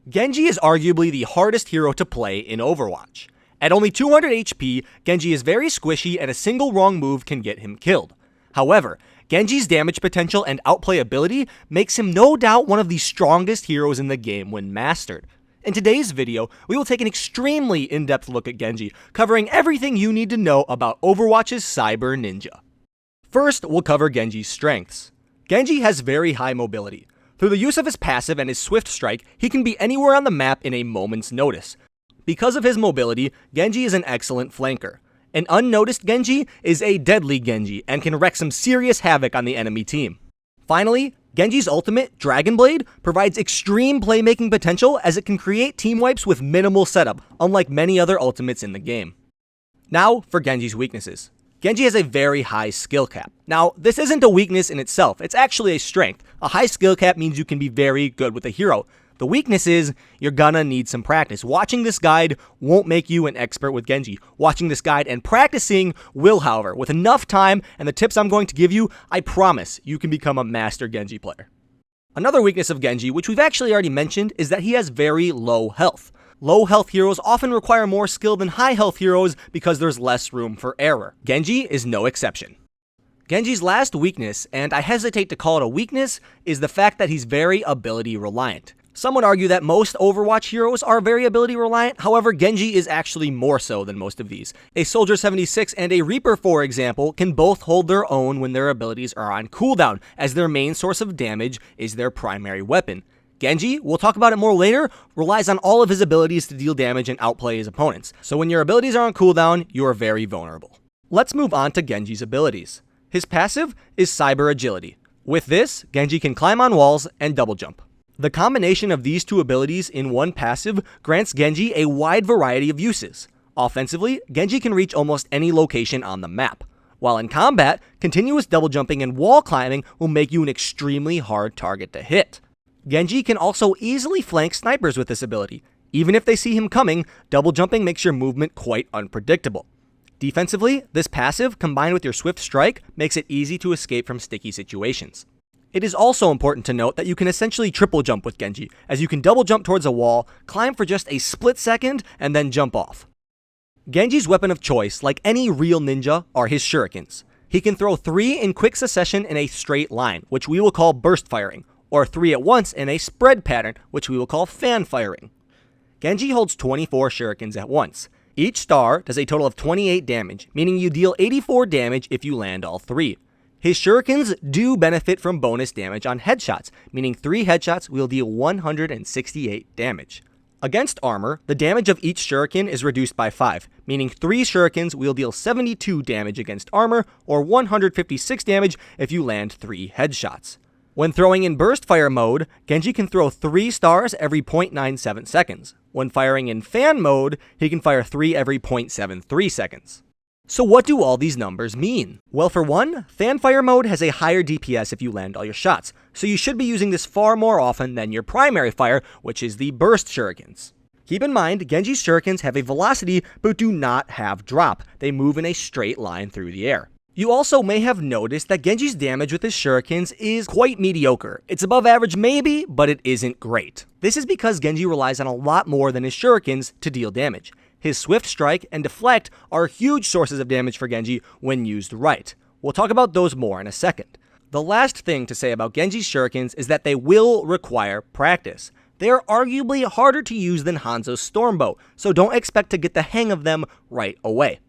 Genji is arguably the hardest hero to play in Overwatch. At only 200 HP, Genji is very squishy and a single wrong move can get him killed. However, Genji's damage potential and outplay ability makes him no doubt one of the strongest heroes in the game when mastered. In today's video, we will take an extremely in-depth look at Genji, covering everything you need to know about Overwatch's Cyber Ninja. First, we'll cover Genji's strengths. Genji has very high mobility. Through the use of his passive and his swift strike, he can be anywhere on the map in a moment's notice. Because of his mobility, Genji is an excellent flanker. An unnoticed Genji is a deadly Genji and can wreak some serious havoc on the enemy team. Finally, Genji's ultimate, Dragonblade, provides extreme playmaking potential as it can create team wipes with minimal setup, unlike many other ultimates in the game. Now for Genji's weaknesses. Genji has a very high skill cap. Now, this isn't a weakness in itself, it's actually a strength. A high skill cap means you can be very good with a hero. The weakness is, you're gonna need some practice. Watching this guide won't make you an expert with Genji. Watching this guide and practicing will, however. With enough time and the tips I'm going to give you, I promise you can become a master Genji player. Another weakness of Genji, which we've actually already mentioned, is that he has very low health. Low health heroes often require more skill than high health heroes because there's less room for error. Genji is no exception. Genji's last weakness, and I hesitate to call it a weakness, is the fact that he's very ability reliant. Some would argue that most Overwatch heroes are very ability reliant, however Genji is actually more so than most of these. A Soldier 76 and a Reaper, for example, can both hold their own when their abilities are on cooldown, as their main source of damage is their primary weapon. Genji, we'll talk about it more later, relies on all of his abilities to deal damage and outplay his opponents. So when your abilities are on cooldown, you are very vulnerable. Let's move on to Genji's abilities. His passive is Cyber Agility. With this, Genji can climb on walls and double jump. The combination of these two abilities in one passive grants Genji a wide variety of uses. Offensively, Genji can reach almost any location on the map. While in combat, continuous double jumping and wall climbing will make you an extremely hard target to hit. Genji can also easily flank snipers with this ability. Even if they see him coming, double jumping makes your movement quite unpredictable. Defensively, this passive, combined with your swift strike, makes it easy to escape from sticky situations. It is also important to note that you can essentially triple jump with Genji, as you can double jump towards a wall, climb for just a split second, and then jump off. Genji's weapon of choice, like any real ninja, are his shurikens. He can throw 3 in quick succession in a straight line, which we will call burst firing, or 3 at once in a spread pattern, which we will call fan firing. Genji holds 24 shurikens at once. Each star does a total of 28 damage, meaning you deal 84 damage if you land all 3. His shurikens do benefit from bonus damage on headshots, meaning 3 headshots will deal 168 damage. Against armor, the damage of each shuriken is reduced by 5, meaning 3 shurikens will deal 72 damage against armor, or 156 damage if you land 3 headshots. When throwing in burst fire mode, Genji can throw 3 stars every 0.97 seconds. When firing in fan mode, he can fire 3 every 0.73 seconds. So what do all these numbers mean? Well, for one, fan fire mode has a higher DPS if you land all your shots, so you should be using this far more often than your primary fire, which is the burst shurikens. Keep in mind, Genji's shurikens have a velocity but do not have drop. They move in a straight line through the air. You also may have noticed that Genji's damage with his shurikens is quite mediocre. It's above average maybe, but it isn't great. This is because Genji relies on a lot more than his shurikens to deal damage. His swift strike and deflect are huge sources of damage for Genji when used right. We'll talk about those more in a second. The last thing to say about Genji's shurikens is that they will require practice. They are arguably harder to use than Hanzo's Stormbow, so don't expect to get the hang of them right away.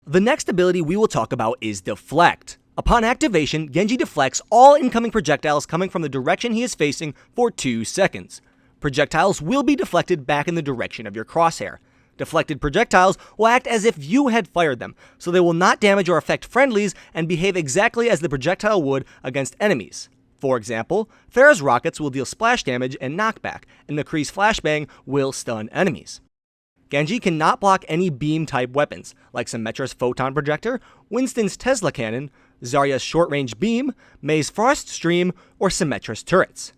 The next ability we will talk about is Deflect. Upon activation, Genji deflects all incoming projectiles coming from the direction he is facing for 2 seconds. Projectiles will be deflected back in the direction of your crosshair. Deflected projectiles will act as if you had fired them, so they will not damage or affect friendlies and behave exactly as the projectile would against enemies. For example, Pharah's rockets will deal splash damage and knockback, and McCree's flashbang will stun enemies. Genji cannot block any beam-type weapons, like Symmetra's Photon Projector, Winston's Tesla Cannon, Zarya's Short-Range Beam, Mei's Frost Stream, or Symmetra's turrets.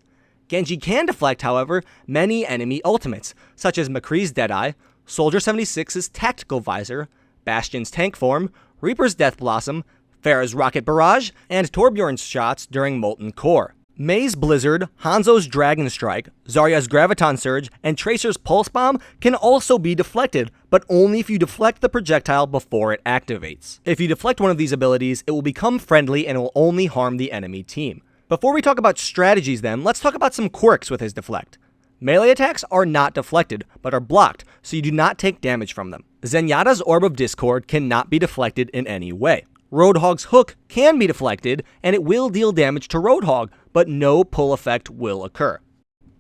Genji can deflect, however, many enemy ultimates, such as McCree's Deadeye, Soldier 76's Tactical Visor, Bastion's Tank Form, Reaper's Death Blossom, Pharah's Rocket Barrage, and Torbjorn's shots during Molten Core. Mei's Blizzard, Hanzo's Dragon Strike, Zarya's Graviton Surge, and Tracer's Pulse Bomb can also be deflected, but only if you deflect the projectile before it activates. If you deflect one of these abilities, it will become friendly and will only harm the enemy team. Before we talk about strategies then, let's talk about some quirks with his deflect. Melee attacks are not deflected, but are blocked, so you do not take damage from them. Zenyatta's Orb of Discord cannot be deflected in any way. Roadhog's Hook can be deflected, and it will deal damage to Roadhog, but no pull effect will occur.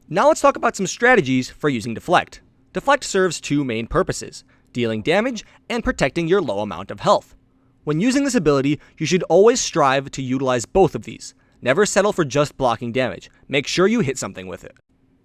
Now let's talk about some strategies for using Deflect. Deflect serves two main purposes, dealing damage and protecting your low amount of health. When using this ability, you should always strive to utilize both of these. Never settle for just blocking damage. Make sure you hit something with it.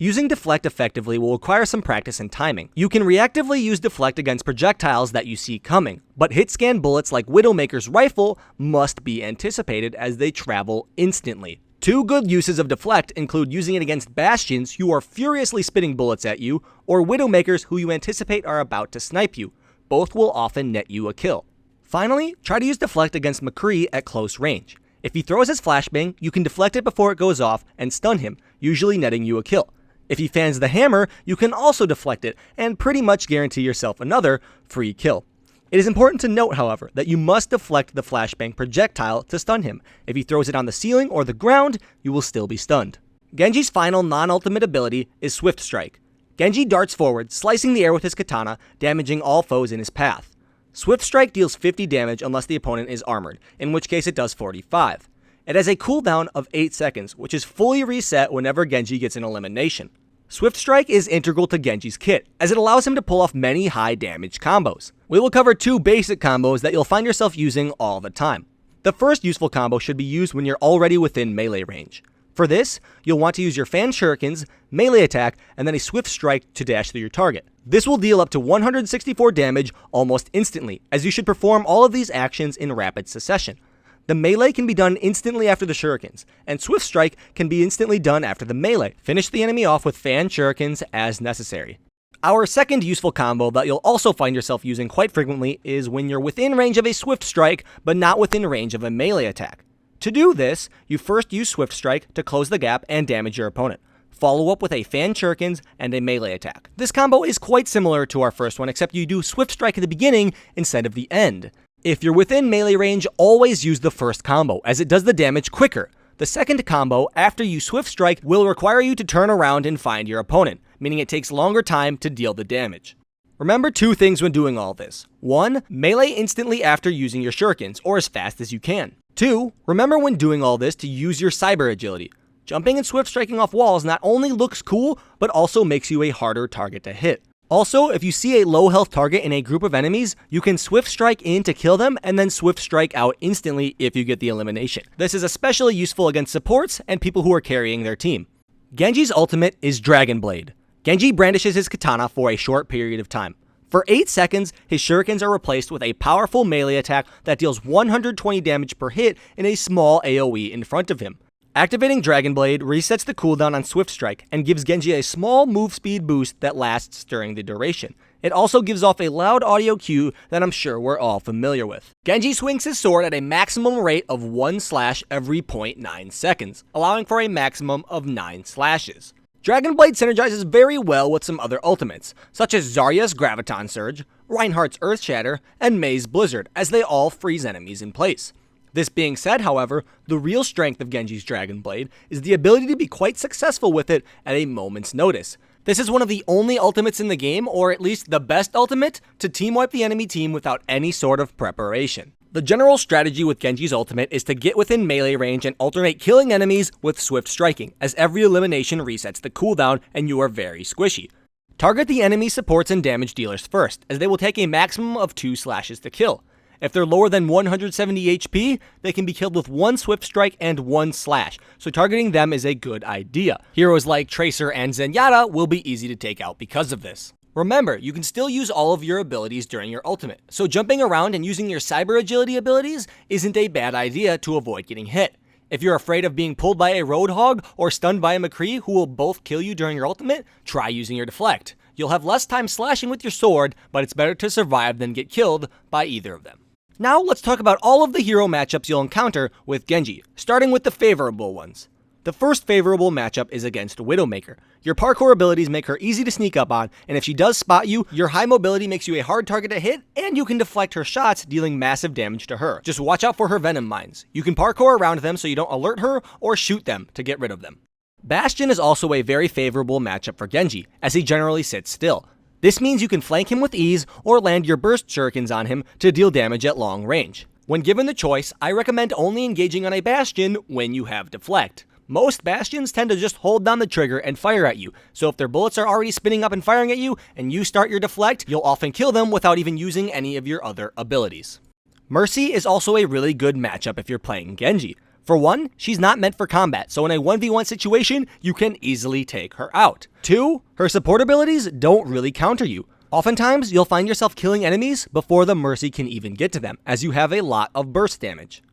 Using Deflect effectively will require some practice and timing. You can reactively use Deflect against projectiles that you see coming, but hit scan bullets like Widowmaker's rifle must be anticipated as they travel instantly. Two good uses of Deflect include using it against Bastions who are furiously spitting bullets at you, or Widowmakers who you anticipate are about to snipe you. Both will often net you a kill. Finally, try to use Deflect against McCree at close range. If he throws his flashbang, you can deflect it before it goes off and stun him, usually netting you a kill. If he fans the hammer, you can also deflect it and pretty much guarantee yourself another free kill. It is important to note, however, that you must deflect the flashbang projectile to stun him. If he throws it on the ceiling or the ground, you will still be stunned. Genji's final non-ultimate ability is Swift Strike. Genji darts forward, slicing the air with his katana, damaging all foes in his path. Swift Strike deals 50 damage unless the opponent is armored, in which case it does 45. It has a cooldown of 8 seconds, which is fully reset whenever Genji gets an elimination. Swift Strike is integral to Genji's kit, as it allows him to pull off many high damage combos. We will cover two basic combos that you'll find yourself using all the time. The first useful combo should be used when you're already within melee range. For this, you'll want to use your fan shurikens, melee attack, and then a Swift Strike to dash through your target. This will deal up to 164 damage almost instantly, as you should perform all of these actions in rapid succession. The melee can be done instantly after the shurikens, and Swift Strike can be instantly done after the melee. Finish the enemy off with fan shurikens as necessary. Our second useful combo that you'll also find yourself using quite frequently is when you're within range of a Swift Strike, but not within range of a melee attack. To do this, you first use Swift Strike to close the gap and damage your opponent. Follow up with a fan shurikens and a melee attack. This combo is quite similar to our first one, except you do Swift Strike at the beginning instead of the end. If you're within melee range, always use the first combo, as it does the damage quicker. The second combo, after you Swift Strike, will require you to turn around and find your opponent, meaning it takes longer time to deal the damage. Remember two things when doing all this. 1. Melee instantly after using your shurikens, or as fast as you can. 2. Remember when doing all this to use your cyber agility. Jumping and Swift Striking off walls not only looks cool, but also makes you a harder target to hit. Also, if you see a low health target in a group of enemies, you can Swift Strike in to kill them and then Swift Strike out instantly if you get the elimination. This is especially useful against supports and people who are carrying their team. Genji's ultimate is Dragonblade. Genji brandishes his katana for a short period of time. For 8 seconds, his shurikens are replaced with a powerful melee attack that deals 120 damage per hit in a small AoE in front of him. Activating Dragonblade resets the cooldown on Swift Strike and gives Genji a small move speed boost that lasts during the duration. It also gives off a loud audio cue that I'm sure we're all familiar with. Genji swings his sword at a maximum rate of 1 slash every 0.9 seconds, allowing for a maximum of 9 slashes. Dragonblade synergizes very well with some other ultimates, such as Zarya's Graviton Surge, Reinhardt's Earth Shatter, and Mei's Blizzard, as they all freeze enemies in place. This being said, however, the real strength of Genji's Dragonblade is the ability to be quite successful with it at a moment's notice. This is one of the only ultimates in the game, or at least the best ultimate, to team wipe the enemy team without any sort of preparation. The general strategy with Genji's ultimate is to get within melee range and alternate killing enemies with Swift Striking, as every elimination resets the cooldown and you are very squishy. Target the enemy supports and damage dealers first, as they will take a maximum of 2 slashes to kill. If they're lower than 170 HP, they can be killed with 1 Swift Strike and 1 slash, so targeting them is a good idea. Heroes like Tracer and Zenyatta will be easy to take out because of this. Remember, you can still use all of your abilities during your ultimate, so jumping around and using your cyber agility abilities isn't a bad idea to avoid getting hit. If you're afraid of being pulled by a Roadhog or stunned by a McCree who will both kill you during your ultimate, try using your Deflect. You'll have less time slashing with your sword, but it's better to survive than get killed by either of them. Now let's talk about all of the hero matchups you'll encounter with Genji, starting with the favorable ones. The first favorable matchup is against Widowmaker. Your parkour abilities make her easy to sneak up on, and if she does spot you, your high mobility makes you a hard target to hit, and you can deflect her shots, dealing massive damage to her. Just watch out for her venom mines. You can parkour around them so you don't alert her, or shoot them to get rid of them. Bastion is also a very favorable matchup for Genji, as he generally sits still. This means you can flank him with ease, or land your burst shurikens on him to deal damage at long range. When given the choice, I recommend only engaging on a Bastion when you have Deflect. Most Bastions tend to just hold down the trigger and fire at you, so if their bullets are already spinning up and firing at you, and you start your Deflect, you'll often kill them without even using any of your other abilities. Mercy is also a really good matchup if you're playing Genji. For one, she's not meant for combat, so in a 1v1 situation, you can easily take her out. 2, her support abilities don't really counter you. Oftentimes, you'll find yourself killing enemies before the Mercy can even get to them, as you have a lot of burst damage.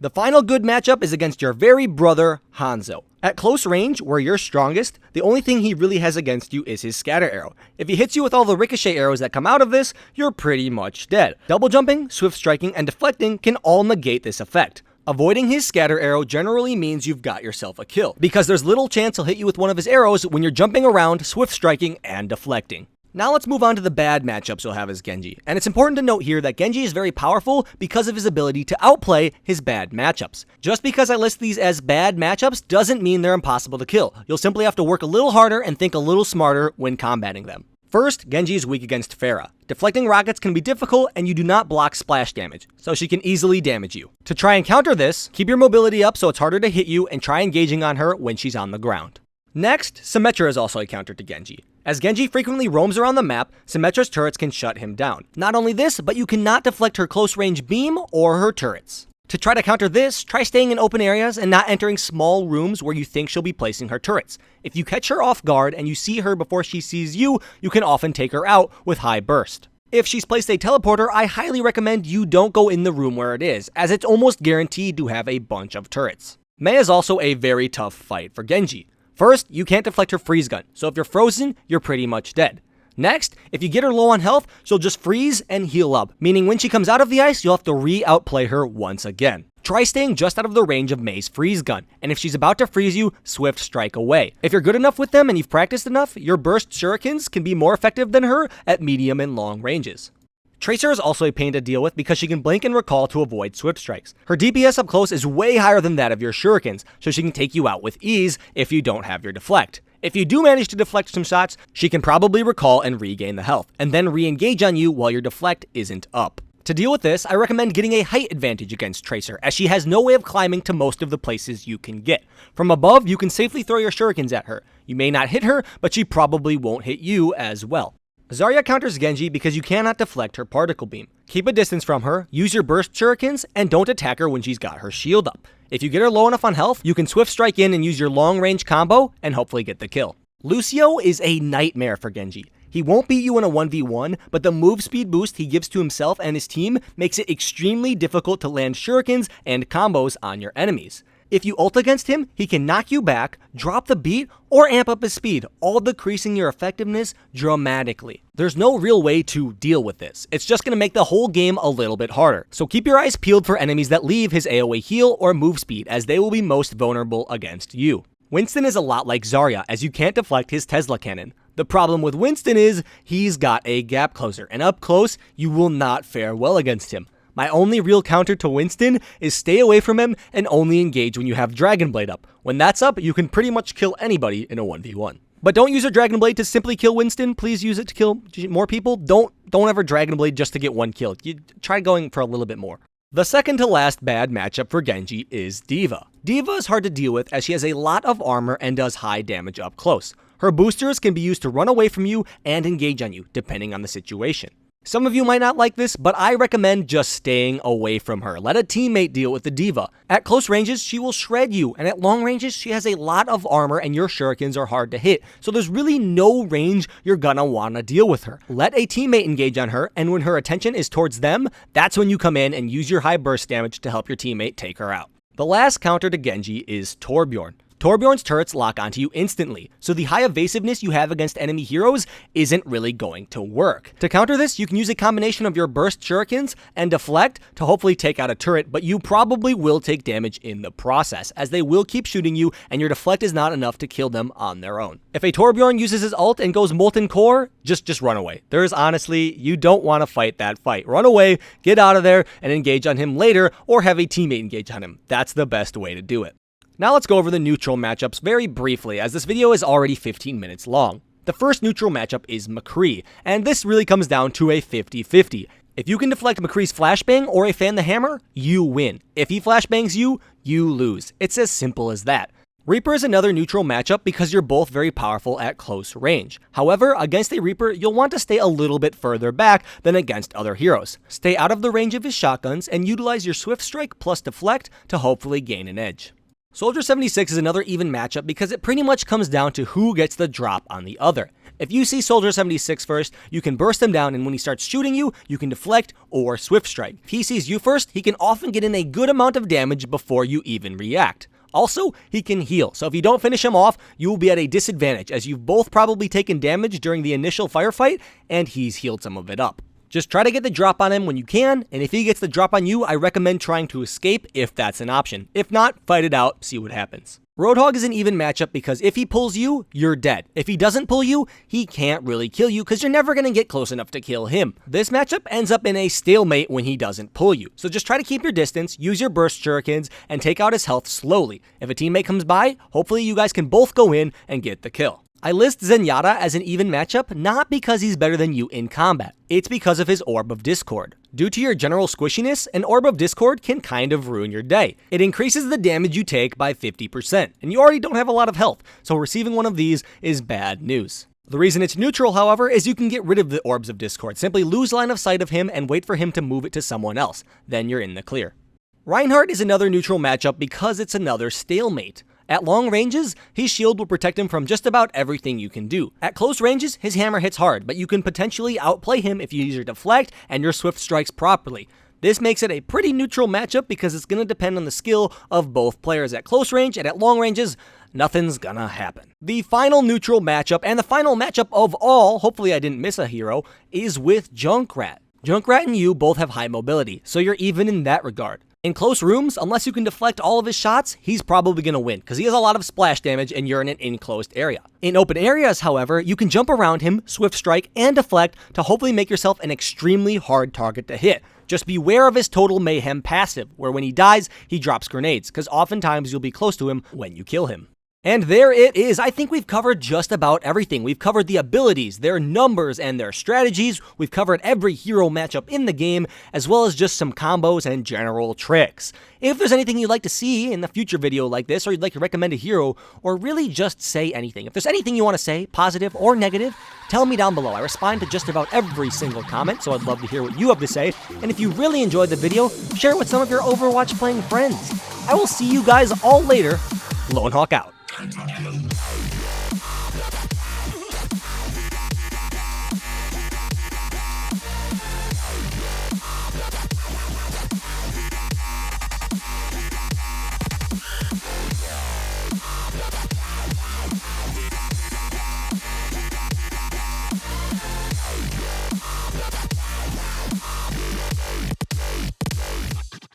The final good matchup is against your very brother, Hanzo. At close range, where you're strongest, the only thing he really has against you is his scatter arrow. If he hits you with all the ricochet arrows that come out of this, you're pretty much dead. Double jumping, swift striking, and deflecting can all negate this effect. Avoiding his scatter arrow generally means you've got yourself a kill, because there's little chance he'll hit you with one of his arrows when you're jumping around, swift striking, and deflecting. Now let's move on to the bad matchups you'll have as Genji, and it's important to note here that Genji is very powerful because of his ability to outplay his bad matchups. Just because I list these as bad matchups doesn't mean they're impossible to kill. You'll simply have to work a little harder and think a little smarter when combating them. First, Genji is weak against Pharah. Deflecting rockets can be difficult, and you do not block splash damage, so she can easily damage you. To try and counter this, keep your mobility up so it's harder to hit you, and try engaging on her when she's on the ground. Next, Symmetra is also a counter to Genji. As Genji frequently roams around the map, Symmetra's turrets can shut him down. Not only this, but you cannot deflect her close range beam or her turrets. To try to counter this, try staying in open areas and not entering small rooms where you think she'll be placing her turrets. If you catch her off guard and you see her before she sees you, you can often take her out with high burst. If she's placed a teleporter, I highly recommend you don't go in the room where it is, as it's almost guaranteed to have a bunch of turrets. Mei is also a very tough fight for Genji. First, you can't deflect her freeze gun, so if you're frozen, you're pretty much dead. Next, if you get her low on health, she'll just freeze and heal up, meaning when she comes out of the ice, you'll have to re-outplay her once again. Try staying just out of the range of Mei's freeze gun, and if she's about to freeze you, swift strike away. If you're good enough with them and you've practiced enough, your burst shurikens can be more effective than her at medium and long ranges. Tracer is also a pain to deal with because she can blink and recall to avoid swift strikes. Her DPS up close is way higher than that of your shurikens, so she can take you out with ease if you don't have your deflect. If you do manage to deflect some shots, she can probably recall and regain the health, and then re-engage on you while your deflect isn't up. To deal with this, I recommend getting a height advantage against Tracer, as she has no way of climbing to most of the places you can get. From above, you can safely throw your shurikens at her. You may not hit her, but she probably won't hit you as well. Zarya counters Genji because you cannot deflect her particle beam. Keep a distance from her, use your burst shurikens, and don't attack her when she's got her shield up. If you get her low enough on health, you can swift strike in and use your long range combo and hopefully get the kill. Lucio is a nightmare for Genji. He won't beat you in a 1v1, but the move speed boost he gives to himself and his team makes it extremely difficult to land shurikens and combos on your enemies. If you ult against him, he can knock you back, drop the beat, or amp up his speed, all decreasing your effectiveness dramatically. There's no real way to deal with this. It's just going to make the whole game a little bit harder. So keep your eyes peeled for enemies that leave his AoE heal or move speed, as they will be most vulnerable against you. Winston is a lot like Zarya, as you can't deflect his Tesla cannon. The problem with Winston is he's got a gap closer, and up close, you will not fare well against him. My only real counter to Winston is stay away from him and only engage when you have Dragonblade up. When that's up, you can pretty much kill anybody in a 1v1. But don't use your Dragonblade to simply kill Winston. Please use it to kill more people. Don't ever Dragonblade just to get one kill. You try going for a little bit more. The second to last bad matchup for Genji is D.Va. D.Va is hard to deal with as she has a lot of armor and does high damage up close. Her boosters can be used to run away from you and engage on you, depending on the situation. Some of you might not like this, but I recommend just staying away from her. Let a teammate deal with the D.Va. At close ranges, she will shred you, and at long ranges, she has a lot of armor and your shurikens are hard to hit, so there's really no range you're gonna wanna deal with her. Let a teammate engage on her, and when her attention is towards them, that's when you come in and use your high burst damage to help your teammate take her out. The last counter to Genji is Torbjorn. Torbjorn's turrets lock onto you instantly, so the high evasiveness you have against enemy heroes isn't really going to work. To counter this, you can use a combination of your burst shurikens and deflect to hopefully take out a turret, but you probably will take damage in the process, as they will keep shooting you and your deflect is not enough to kill them on their own. If a Torbjorn uses his ult and goes Molten Core, just run away. There's honestly, you don't want to fight that fight. Run away, get out of there, and engage on him later, or have a teammate engage on him. That's the best way to do it. Now let's go over the neutral matchups very briefly, as this video is already 15 minutes long. The first neutral matchup is McCree, and this really comes down to a 50-50. If you can deflect McCree's flashbang or a fan the hammer, you win. If he flashbangs you, you lose. It's as simple as that. Reaper is another neutral matchup because you're both very powerful at close range. However, against a Reaper, you'll want to stay a little bit further back than against other heroes. Stay out of the range of his shotguns and utilize your Swift Strike plus Deflect to hopefully gain an edge. Soldier 76 is another even matchup because it pretty much comes down to who gets the drop on the other. If you see Soldier 76 first, you can burst him down, and when he starts shooting you, you can deflect or Swift Strike. If he sees you first, he can often get in a good amount of damage before you even react. Also, he can heal, so if you don't finish him off, you will be at a disadvantage, as you've both probably taken damage during the initial firefight, and he's healed some of it up. Just try to get the drop on him when you can, and if he gets the drop on you, I recommend trying to escape if that's an option. If not, fight it out, see what happens. Roadhog is an even matchup because if he pulls you, you're dead. If he doesn't pull you, he can't really kill you because you're never going to get close enough to kill him. This matchup ends up in a stalemate when he doesn't pull you. So just try to keep your distance, use your burst shurikens, and take out his health slowly. If a teammate comes by, hopefully you guys can both go in and get the kill. I list Zenyatta as an even matchup not because he's better than you in combat. It's because of his Orb of Discord. Due to your general squishiness, an Orb of Discord can kind of ruin your day. It increases the damage you take by 50%, and you already don't have a lot of health, so receiving one of these is bad news. The reason it's neutral, however, is you can get rid of the Orbs of Discord. Simply lose line of sight of him and wait for him to move it to someone else. Then you're in the clear. Reinhardt is another neutral matchup because it's another stalemate. At long ranges, his shield will protect him from just about everything you can do. At close ranges, his hammer hits hard, but you can potentially outplay him if you use your deflect and your swift strikes properly. This makes it a pretty neutral matchup because it's going to depend on the skill of both players at close range, and at long ranges, nothing's gonna happen. The final neutral matchup, and the final matchup of all, hopefully I didn't miss a hero, is with Junkrat. Junkrat and you both have high mobility, so you're even in that regard. In close rooms, unless you can deflect all of his shots, he's probably going to win, because he has a lot of splash damage and you're in an enclosed area. In open areas, however, you can jump around him, swift strike, and deflect to hopefully make yourself an extremely hard target to hit. Just beware of his Total Mayhem passive, where when he dies, he drops grenades, because oftentimes you'll be close to him when you kill him. And there it is. I think we've covered just about everything. We've covered the abilities, their numbers, and their strategies. We've covered every hero matchup in the game, as well as just some combos and general tricks. If there's anything you'd like to see in a future video like this, or you'd like to recommend a hero, or really just say anything, if there's anything you want to say, positive or negative, tell me down below. I respond to just about every single comment, so I'd love to hear what you have to say. And if you really enjoyed the video, share it with some of your Overwatch playing friends. I will see you guys all later. Lone Hawk out.